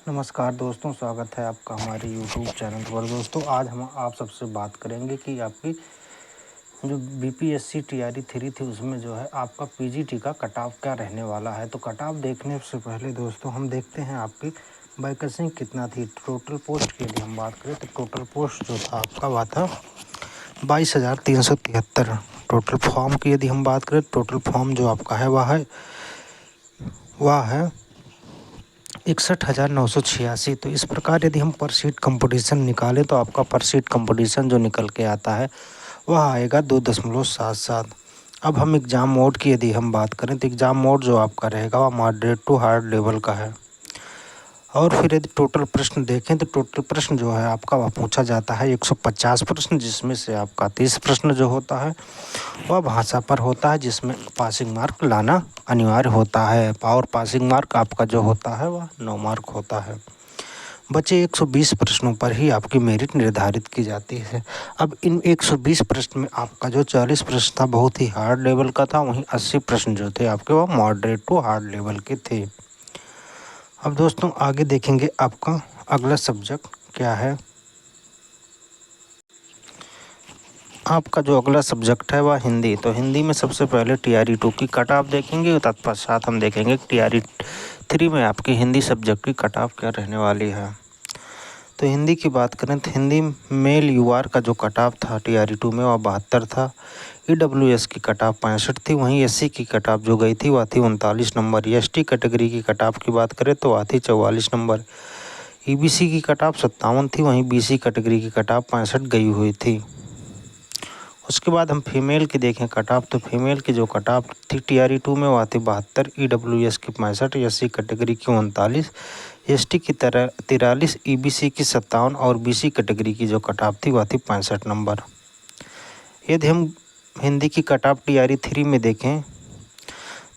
नमस्कार दोस्तों, स्वागत है आपका हमारे यूट्यूब चैनल पर। दोस्तों आज हम आप सबसे बात करेंगे कि आपकी जो बीपीएससी टीआरई 3 थी उसमें जो है आपका पीजीटी का कट ऑफ क्या रहने वाला है। तो कट ऑफ देखने से पहले दोस्तों हम देखते हैं आपकी वैकेंसी कितना थी। टोटल पोस्ट की यदि हम बात करें तो टोटल पोस्ट जो था आपका वह था 22,373। टोटल फॉर्म की यदि हम बात करें टोटल फॉर्म जो आपका है वह है 61,986। तो इस प्रकार यदि हम पर सीट कंपटीशन निकालें तो आपका पर सीट कंपटीशन जो निकल के आता है वह आएगा 2.77। अब हम एग्ज़ाम मोड की यदि हम बात करें तो एग्ज़ाम मोड जो आपका रहेगा वह मॉडरेट टू हार्ड लेवल का है। और फिर यदि टोटल प्रश्न देखें तो टोटल प्रश्न जो है आपका वह पूछा जाता है 150 प्रश्न, जिसमें से आपका 30 प्रश्न जो होता है वह भाषा पर होता है, जिसमें पासिंग मार्क लाना अनिवार्य होता है। और पासिंग मार्क आपका जो होता है वह 9 मार्क होता है। बचे 120 प्रश्नों पर ही आपकी मेरिट निर्धारित की जाती है। अब इन 120 प्रश्न में आपका जो 40 प्रश्न था बहुत ही हार्ड लेवल का था, वहीं 80 प्रश्न जो थे आपके वह मॉडरेट टू हार्ड लेवल के थे। अब दोस्तों आगे देखेंगे आपका अगला सब्जेक्ट क्या है। आपका जो अगला सब्जेक्ट है वह हिंदी। तो हिंदी में सबसे पहले टीआरई 2 की कट ऑफ देखेंगे, तत्पश्चात हम देखेंगे टीआरई 3 में आपकी हिंदी सब्जेक्ट की कट ऑफ क्या रहने वाली है। तो हिंदी की बात करें तो हिंदी मेल यूआर का जो कट ऑफ था टीआरई 2 में वह 72 था। ईडब्ल्यूएस की कट ऑफ 65 थी। वहीं एससी की कट ऑफ जो गई थी वह थी 39 नंबर। एसटी कैटेगरी की कट ऑफ की बात करें तो वह थी 44 नंबर। ईबीसी की कट ऑफ 57 थी। वहीं बीसी कैटेगरी की कट ऑफ 65 गई हुई थी। उसके बाद हम फीमेल की देखें कट ऑफ, तो फीमेल की जो कट ऑफ थी टीआरई 2 में वह थी 72, ईडब्ल्यूएस की 65, एससी कैटेगरी की 39, एसटी की 43, ईबीसी की 57 और बीसी कैटेगरी की जो कट ऑफ थी वह थी 65 नंबर। यदि हम हिंदी की कट ऑफ टीआरई 3 में देखें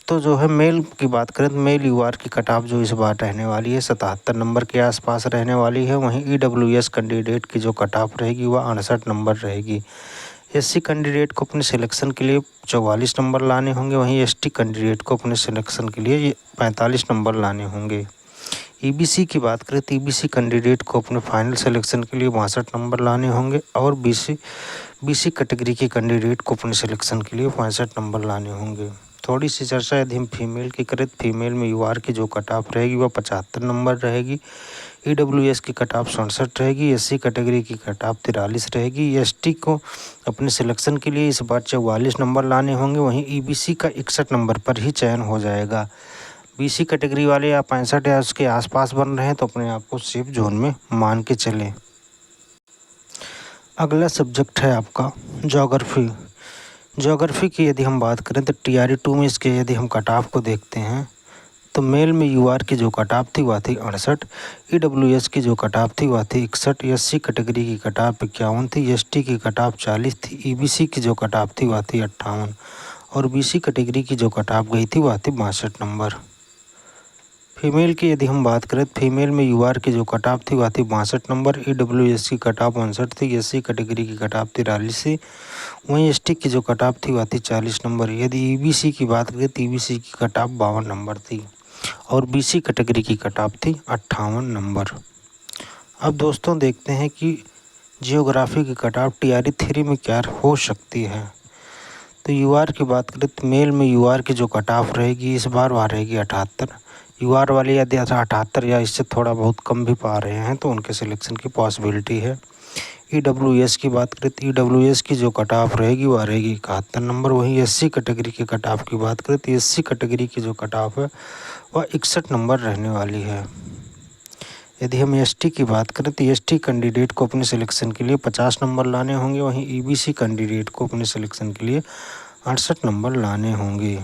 तो जो है मेल की बात करें तो मेल यूआर की कट ऑफ जो इस बार रहने वाली है 77 नंबर के आसपास रहने वाली है। वहीं ईडब्ल्यूएस कैंडिडेट की जो कट ऑफ रहेगी वह 68 नंबर रहेगी। एससी कैंडिडेट को अपने सिलेक्शन के लिए 44 नंबर लाने होंगे। वहीं एसटी कैंडिडेट को अपने सिलेक्शन के लिए 45 नंबर लाने होंगे। ईबीसी की बात करें तो ईबीसी कैंडिडेट को अपने फाइनल सिलेक्शन के लिए 62 नंबर लाने होंगे। और बीसी कैटेगरी के कैंडिडेट को अपने सिलेक्शन के लिए 65 नंबर लाने होंगे। थोड़ी सी चर्चा यदि हम फीमेल की करें तो फीमेल में यूआर की जो कट ऑफ रहेगी वह 75 नंबर रहेगी। ईडब्ल्यूएस की कट ऑफ 67 रहेगी। एससी कैटेगरी की कट ऑफ 43 रहेगी। एसटी को अपने सिलेक्शन के लिए इस बार 44 नंबर लाने होंगे। वहीं ईबीसी का 61 नंबर पर ही चयन हो जाएगा। बीसी कैटेगरी वाले या 65 या उसके आसपास बन रहे हैं तो अपने आप को सेफ जोन में मान के चलें। अगला सब्जेक्ट है आपका ज्योग्राफी। ज्योग्राफी की यदि हम बात करें तो टीआरई 2 में इसके यदि हम कट ऑफ को देखते हैं तो मेल में यूआर की जो कट ऑफ थी वह थी 68, ईडब्ल्यूएस की जो कट ऑफ थी वह थी 61, एससी कैटेगरी की कट ऑफ 51 थी, एसटी की कट ऑफ 40 थी, ईबीसी की जो कट ऑफ थी वह थी 58 और बीसी कैटेगरी की जो कट ऑफ गई थी वह थी 62 नंबर। फीमेल की यदि हम बात करें तो फीमेल में यूआर की जो कट ऑफ थी वह थी 62 नंबर। ईडब्ल्यूएस की कट ऑफ 59 थी। एससी कैटेगरी की कट ऑफ 43 थी। वहीं एसटी की जो कट ऑफ थी वह थी 40 नंबर। यदि ईबीसी की बात करें तो ईबीसी की कट ऑफ 52 नंबर थी और बीसी कैटेगरी की कट ऑफ थी 58 नंबर। अब दोस्तों देखते हैं कि जियोग्राफी की कट ऑफ टीआरई 3 में क्या हो सकती है। तो यूआर की बात करें तो मेल में यूआर की जो कट ऑफ रहेगी इस बार वह रहेगी 78। यूआर वाले यदि 78 या इससे थोड़ा बहुत कम भी पा रहे हैं तो उनके सिलेक्शन की पॉसिबिलिटी है। ईडब्ल्यूएस की बात करें तो ईडब्ल्यूएस की जो कट ऑफ रहेगी वह रहेगी 71 नंबर। वहीं एससी कैटेगरी की कट ऑफ की बात करें तो एससी कैटेगरी की जो कट ऑफ है वह 61 नंबर रहने वाली है। यदि हम एसटी की बात करें तो एसटी कैंडिडेट को अपने सिलेक्शन के लिए 50 नंबर लाने होंगे। वहीं ईबीसी कैंडिडेट को अपने सिलेक्शन के लिए 68 नंबर लाने होंगे।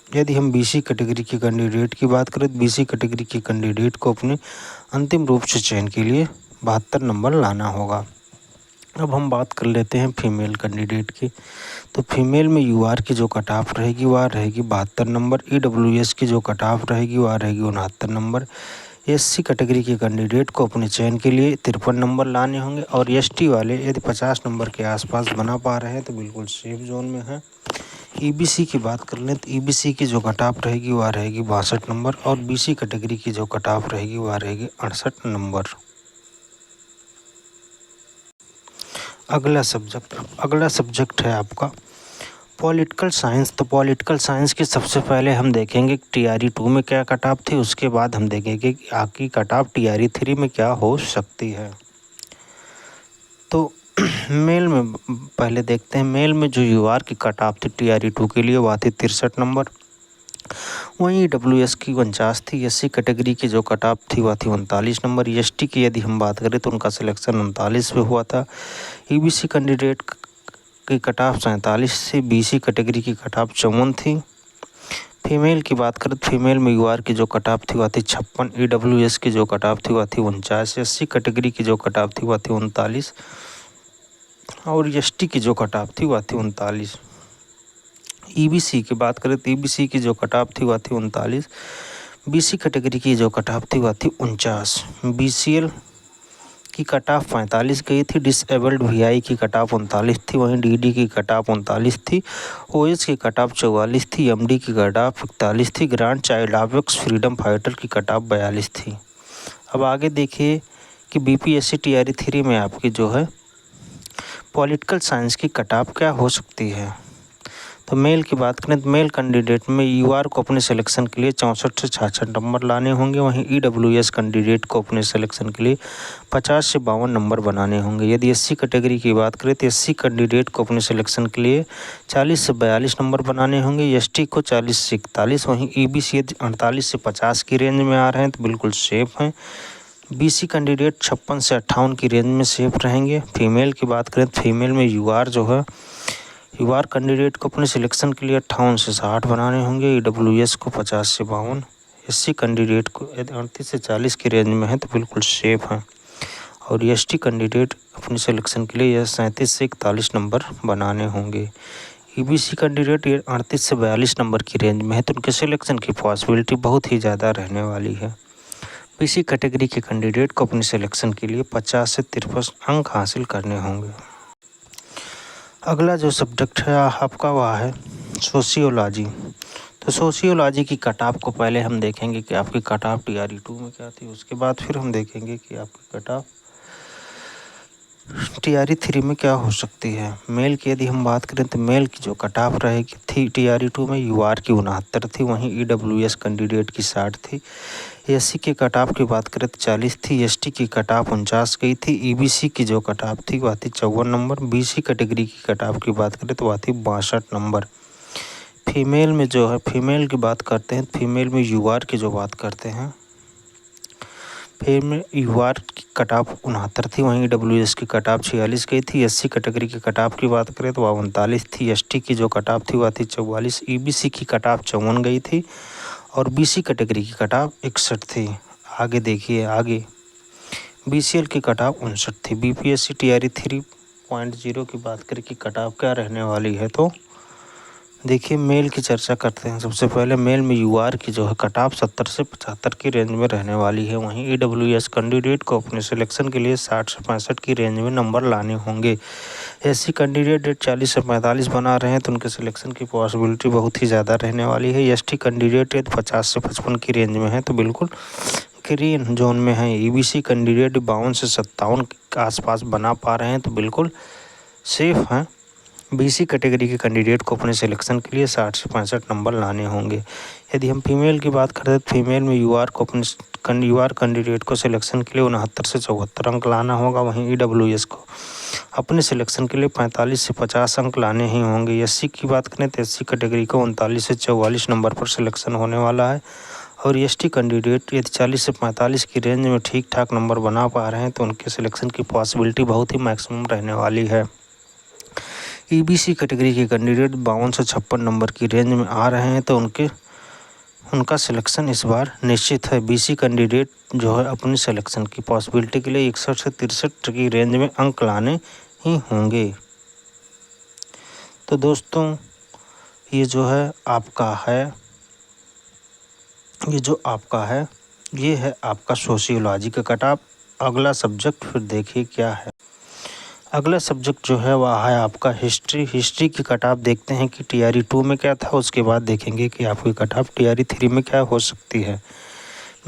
यदि हम बीसी कैटेगरी के कैंडिडेट की बात करें तो बीसी कैटेगरी के कैंडिडेट को अपने अंतिम रूप से चयन के लिए 72 नंबर लाना होगा। अब हम बात कर लेते हैं फीमेल कैंडिडेट की। तो फीमेल में यूआर की जो कट ऑफ रहेगी वह रहेगी 72 नंबर। ईडब्ल्यूएस की जो कट ऑफ रहेगी वह रहेगी 69 नंबर। एससी कैटेगरी के कैंडिडेट को अपने चयन के लिए 53 नंबर लाने होंगे और एसटी वाले यदि 50 नंबर के आसपास बना पा रहे हैं तो बिल्कुल सेफ जोन में है। ईबीसी की बात कर लें तो ईबीसी की जो कट ऑफ रहेगी वह रहेगी 62 नंबर और बीसी कैटेगरी की जो कट ऑफ रहेगी वह रहेगी 68 नंबर। अगला सब्जेक्ट है आपका पॉलिटिकल साइंस। तो पॉलिटिकल साइंस की सबसे पहले हम देखेंगे टीआरई 2 में क्या कट ऑफ थी, उसके बाद हम देखेंगे कि आपकी कट ऑफ टीआरई 3 में क्या हो सकती है। तो मेल में पहले देखते हैं, मेल में जो यूआर की कट ऑफ थी टीआरई 2 के लिए वह थी 63 नंबर। वहीं ईडब्ल्यूएस की 49 थी। एससी कैटेगरी की जो कट ऑफ थी वह थी 39 नंबर। एसटी की यदि हम बात करें तो उनका सिलेक्शन 39 पे हुआ था। ईबीसी कैंडिडेट की कट ऑफ 47 से बीसी कैटेगरी की कट ऑफ 54 थी। फीमेल की बात करें तो फीमेल में यूआर की जो कट ऑफ थी वह थी 56। ईडब्ल्यूएस की जो कट ऑफ थी वह थी 49। एससी कैटेगरी की जो कट ऑफ थी वह थी 39 और एसटी की जो कट ऑफ थी वह थी 39। ईबीसी की बात करें तो ईबीसी की जो कट ऑफ थी वह थी 39। बीसी कैटेगरी की जो कट ऑफ थी वह थी 49। बीसीएल की कट ऑफ 45 गई थी। डिसेबल्ड वीआई की कट ऑफ 39 थी। वहीं डीडी की कट ऑफ 39 थी। ओएस की कट ऑफ 44 थी। एमडी की कट ऑफ 41 थी। Grand child of x freedom fighter की कट ऑफ 42 थी। अब आगे देखिए कि बीपीएससी टीआरई 3 में आपकी जो है पॉलिटिकल साइंस की कट ऑफ क्या हो सकती है। तो मेल की बात करें तो मेल कैंडिडेट में यूआर को अपने सिलेक्शन के लिए 64 से 66 नंबर लाने होंगे। वहीं ईडब्ल्यूएस कैंडिडेट को अपने सिलेक्शन के लिए 50 से 52 नंबर बनाने होंगे। यदि एससी कैटेगरी की बात करें तो एससी कैंडिडेट को अपने सिलेक्शन के लिए 40 से 42 नंबर बनाने होंगे। एसटी को 40 से 41। वहीं ईबीसी 48 से 50 की रेंज में आ रहे हैं तो बिल्कुल सेफ हैं। बीसी कैंडिडेट 56 से 58 की रेंज में सेफ रहेंगे। फीमेल की बात करें तो फीमेल में यूआर जो है यूआर कैंडिडेट को अपने सिलेक्शन के लिए 58 से 60 बनाने होंगे। ईडब्ल्यूएस को 50 से 52। एससी कैंडिडेट को 38 से 40 की रेंज में है तो बिल्कुल सेफ हैं। और एसटी कैंडिडेट अपने सिलेक्शन के लिए 37 से 41 नंबर बनाने होंगे। ईबीसी कैंडिडेट 38 से 42 नंबर की रेंज में है तो उनके सिलेक्शन की पॉसिबिलिटी बहुत ही ज़्यादा रहने वाली है। बीसी कैटेगरी के कैंडिडेट को अपने सिलेक्शन के लिए 50 से 53 अंक हासिल करने होंगे। अगला जो सब्जेक्ट है आपका वह है सोशियोलॉजी। तो सोशियोलॉजी की कट ऑफ को पहले हम देखेंगे कि आपकी कट ऑफ टीआरई 2 में क्या थी, उसके बाद फिर हम देखेंगे कि आपकी कट ऑफ टीआरई 3 में क्या हो सकती है। मेल की यदि हम बात करें तो मेल की जो कट ऑफ रहेगी थी टीआरई 2 में यूआर की 69 थी। वहीं ईडब्ल्यूएस कैंडिडेट की 60 थी। एससी की कट ऑफ की बात करें तो 40 थी। एसटी की कट ऑफ 49 गई थी। ईबीसी की जो कट ऑफ थी वह थी 54 नंबर। बीसी कैटेगरी की कट ऑफ की बात करें तो वह थी 62 नंबर। फीमेल में जो है फीमेल की बात करते हैं, फीमेल में यूआर की जो बात करते हैं, फिर में यूआर की कट ऑफ 69 थी। वहीं डब्ल्यूएस की कट ऑफ 46 गई थी। एससी कैटेगरी की कट ऑफ की बात करें तो वह 39 थी। एसटी की जो कट ऑफ थी वह थी 44। ईबीसी की कट ऑफ 54 गई थी और बीसी कैटेगरी की कट ऑफ 61 थी। आगे देखिए, आगे बीसीएल की कट ऑफ 59 थी। बीपीएससी टीआरई 3.0 की बात करें कि कट ऑफ क्या रहने वाली है, तो देखिए मेल की चर्चा करते हैं। सबसे पहले मेल में यूआर की जो है कट ऑफ 70 से 75 की रेंज में रहने वाली है। वहीं ईडब्ल्यूएस कैंडिडेट को अपने सिलेक्शन के लिए 60 से 65 की रेंज में नंबर लाने होंगे। एससी कैंडिडेट 40 से 45 बना रहे हैं तो उनके सिलेक्शन की पॉसिबिलिटी बहुत ही ज़्यादा रहने वाली है। एसटी कैंडिडेट यदि 50 से 55 की रेंज में है तो बिल्कुल ग्रीन जोन में है। ईबीसी कैंडिडेट 52 से 57 के आसपास बना पा रहे हैं तो बिल्कुल सेफ हैं। बीसी कैटेगरी के कैंडिडेट को अपने सिलेक्शन के लिए 60 से 65 नंबर लाने होंगे। यदि हम फीमेल की बात करें तो फीमेल में यूआर को अपने यूआर कैंडिडेट को सिलेक्शन के लिए 69 से 74 अंक लाना होगा। वहीं ईडब्ल्यूएस को अपने सिलेक्शन के लिए 45 से 50 अंक लाने ही होंगे। एससी की बात करें तो एससी कैटेगरी को 39 से 44 नंबर पर सिलेक्शन होने वाला है। और एसटी कैंडिडेट यदि 40 से 45 की रेंज में ठीक ठाक नंबर बना पा रहे हैं तो उनके सिलेक्शन की पॉसिबिलिटी बहुत ही मैक्सिमम रहने वाली है। ईबीसी कैटेगरी के कैंडिडेट 52 से 56 नंबर की रेंज में आ रहे हैं तो उनका सिलेक्शन इस बार निश्चित है। बीसी कैंडिडेट जो है अपनी सिलेक्शन की पॉसिबिलिटी के लिए 61 से 63 की रेंज में अंक लाने ही होंगे। तो दोस्तों ये जो आपका है ये है आपका सोशियोलॉजी का कट ऑफ। अगला सब्जेक्ट फिर देखिए क्या है। अगला सब्जेक्ट जो है वह है आपका हिस्ट्री। हिस्ट्री की कट ऑफ देखते हैं कि टीआरई 2 में क्या था, उसके बाद देखेंगे कि आपकी कट ऑफ टीआरई 3 में क्या हो सकती है।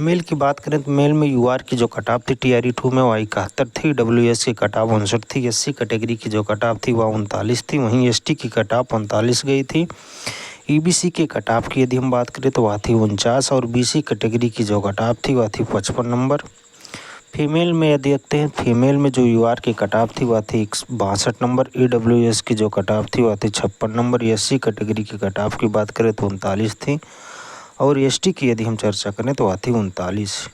मेल की बात करें तो मेल में यूआर की जो कट ऑफ थी टीआरई 2 में वह 71 थी, डब्ल्यूएस की कट ऑफ 59 थी, एससी कैटेगरी की जो कट ऑफ थी वह 39 थी, वहीं एसटी की कट ऑफ 45 गई थी। ईबीसी के कट ऑफ की यदि हम बात करें तो वह थी 49 और बीसी कैटेगरी की जो कट ऑफ थी वह थी 55 नंबर। फीमेल में यदि देखते हैं, फीमेल में जो यूआर की कट ऑफ थी वह थी 62 नंबर, ईडब्ल्यूएस की जो कट ऑफ थी वह थी 56 नंबर, एससी कैटेगरी की कट ऑफ की बात करें तो 39 थी और एसटी की यदि हम चर्चा करें तो वह थी 39।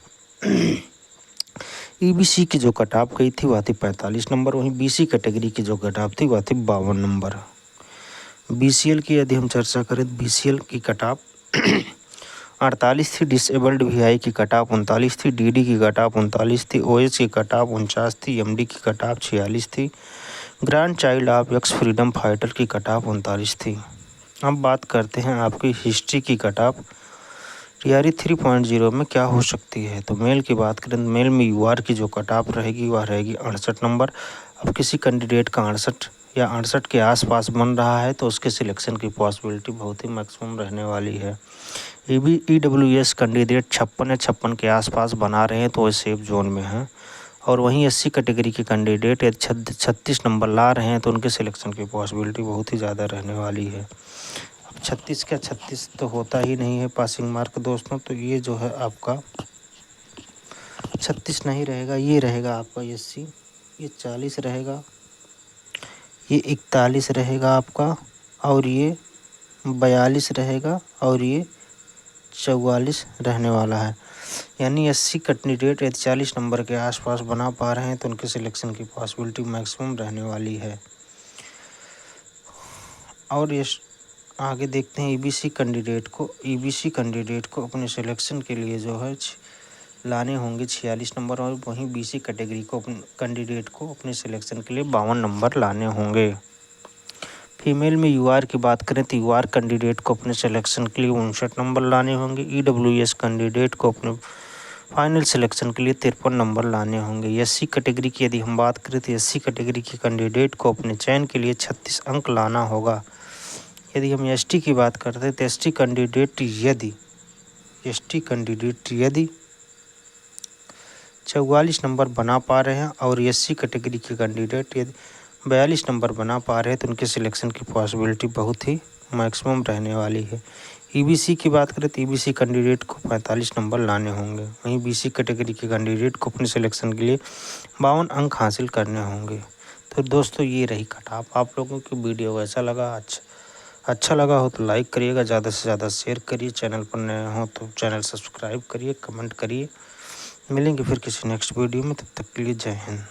ईबीसी की जो कट ऑफ गई थी वह थी 45 नंबर, वहीं बीसी कैटेगरी की जो कट ऑफ थी वह थी 52 नंबर। बीसीएल की यदि हम चर्चा करें तो बीसीएल की कट ऑफ 48 थी, डिसेबल्ड वीआई की कट ऑफ 39 थी, डीडी की कट ऑफ 39 थी, ओएच की कट ऑफ 49 थी, एमडी की कट ऑफ 46 थी, grand child of x freedom fighter की कट ऑफ 39 थी। अब बात करते हैं आपकी हिस्ट्री की कट ऑफ टीआरई 3.0 में क्या हो सकती है। तो मेल की बात करें तो मेल में यूआर की जो कट ऑफ रहेगी वह रहेगी 68 नंबर। अब किसी कैंडिडेट का 68 या 68 के आसपास बन रहा है तो उसके सिलेक्शन की पॉसिबिलिटी बहुत ही मैक्सिमम रहने वाली है। ईडब्ल्यूएस कैंडिडेट 56 या 56 के आसपास बना रहे हैं तो वो सेफ जोन में हैं और वहीं एससी कैटेगरी के कैंडिडेट यदि 36 नंबर ला रहे हैं तो उनके सिलेक्शन की पॉसिबिलिटी बहुत ही ज़्यादा रहने वाली है। अब 36 का 36 तो होता ही नहीं है पासिंग मार्क दोस्तों, तो ये जो है आपका 36 नहीं रहेगा, ये रहेगा आपका एससी, ये 40 रहेगा, ये 41 रहेगा आपका और ये 42 रहेगा और ये 44 रहने वाला है। यानी एससी कैंडिडेट यदि 40 नंबर के आसपास बना पा रहे हैं तो उनके सिलेक्शन की पॉसिबिलिटी मैक्सिमम रहने वाली है। और ये आगे देखते हैं ईबीसी कैंडिडेट को अपने सिलेक्शन के लिए जो है लाने होंगे 46 नंबर और वहीं बीसी कैटेगरी को अपने कैंडिडेट को अपने सिलेक्शन के लिए 52 नंबर लाने होंगे। फीमेल में यूआर की बात करें तो यूआर कैंडिडेट को अपने सिलेक्शन के लिए 59 नंबर लाने होंगे। ईडब्ल्यूएस कैंडिडेट को अपने फाइनल सिलेक्शन के लिए 53 नंबर लाने होंगे। एससी कैटेगरी की यदि हम बात करें तो एससी कैटेगरी के कैंडिडेट को अपने चयन के लिए 36 अंक लाना होगा। यदि हम एसटी की बात करते हैं तो एसटी कैंडिडेट यदि 44 नंबर बना पा रहे हैं और एससी कैटेगरी के कैंडिडेट यदि 42 नंबर बना पा रहे हैं तो उनके सिलेक्शन की पॉसिबिलिटी बहुत ही मैक्सिमम रहने वाली है। ईबीसी की बात करें तो ईबीसी कैंडिडेट को 45 नंबर लाने होंगे, वहीं बीसी कैटेगरी के कैंडिडेट को अपने सिलेक्शन के लिए 52 अंक हासिल करने होंगे। तो दोस्तों ये रही कट ऑफ। आप लोगों की वीडियो कैसा लगा? अच्छा लगा हो तो लाइक करिएगा, ज़्यादा से ज़्यादा शेयर करिए, चैनल पर नए हो तो चैनल सब्सक्राइब करिए, कमेंट करिए। मिलेंगे फिर किसी नेक्स्ट वीडियो में, तब तक के लिए जय हिंद।